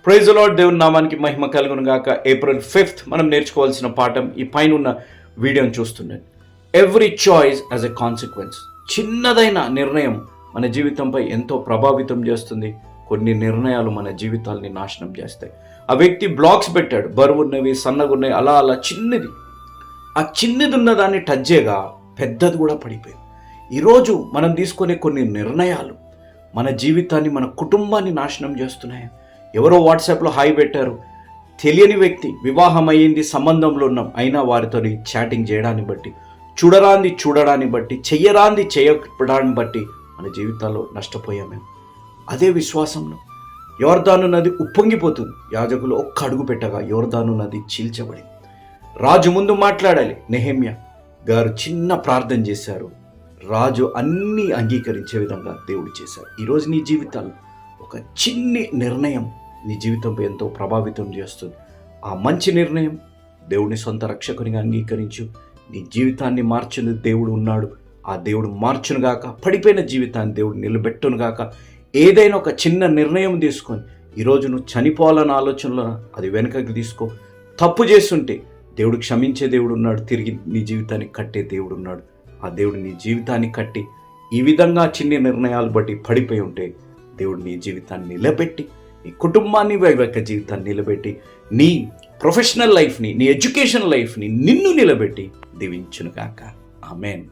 Praise the lord. దేవుని నామానికి మహిమ కలుగును గాక. ఏప్రిల్ 5th మనం నేర్చుకోవాల్సిన పాఠం ఈ పైన ఉన్న వీడియోని చూస్తున్నాను. Every choice as a consequence. చిన్నదైన నిర్ణయం మన జీవితంపై ఎంతో ప్రభావితం చేస్తుంది. కొన్ని నిర్ణయాలు మన జీవితాల్ని నాశనం చేస్తాయి. ఆ వ్యక్తి బ్లాక్స్ పెట్టాడు, బరువున్నవి, సన్నగున్నవి, అలా అలా చిన్నది. ఆ చిన్నది ఉన్నదాన్ని టచ్ చేయగా పెద్దది కూడా పడిపోయింది. ఈరోజు మనం తీసుకునే కొన్ని నిర్ణయాలు మన జీవితాన్ని, మన కుటుంబాన్ని నాశనం చేస్తున్నాయి. ఎవరో వాట్సాప్లో హాయ్ పెట్టారు, తెలియని వ్యక్తి, వివాహం అయ్యింది, సంబంధంలో ఉన్నాం, అయినా వారితో చాటింగ్ చేయడాన్ని బట్టి, చూడడాన్ని బట్టి, చెయ్యరాంది చేయడాన్ని బట్టి మన జీవితాల్లో నష్టపోయాము. అదే విశ్వాసంలో యోర్దాను నది ఉప్పొంగిపోతుంది. యాజకులు ఒక్క అడుగు పెట్టగా యోర్దాను నది చీల్చబడింది. రాజు ముందు మాట్లాడాలి. నెహెమ్యా గారు చిన్న ప్రార్థన చేశారు. రాజు అన్నీ అంగీకరించే విధంగా దేవుడు చేశారు. ఈరోజు నీ జీవితాల్లో ఒక చిన్ని నిర్ణయం నీ జీవితంపై ఎంతో ప్రభావితం చేస్తుంది. ఆ మంచి నిర్ణయం దేవుని సొంత రక్షకునిగా అంగీకరించు. నీ జీవితాన్ని మార్చుని దేవుడు ఉన్నాడు. ఆ దేవుడు మార్చునుగాక. పడిపోయిన జీవితాన్ని దేవుడు నిలబెట్టునుగాక. ఏదైనా ఒక చిన్న నిర్ణయం తీసుకొని ఈరోజు నువ్వు చనిపోవాలన్న ఆలోచనలో అది వెనకకి తీసుకో. తప్పు చేస్తుంటే దేవుడు క్షమించే దేవుడు ఉన్నాడు. తిరిగి నీ జీవితాన్ని కట్టే దేవుడు ఉన్నాడు. ఆ దేవుడు నీ జీవితాన్ని కట్టి ఈ విధంగా చిన్న నిర్ణయాలు బట్టి పడిపోయి ఉంటే దేవుడు నీ జీవితాన్ని నిలబెట్టి, నీ కుటుంబాన్ని, వైవాహిక జీవితాన్ని నిలబెట్టి, నీ ప్రొఫెషనల్ లైఫ్ని, నీ ఎడ్యుకేషన్ లైఫ్ని నిన్ను నిలబెట్టి దీవించునుగాక. ఆమేన్.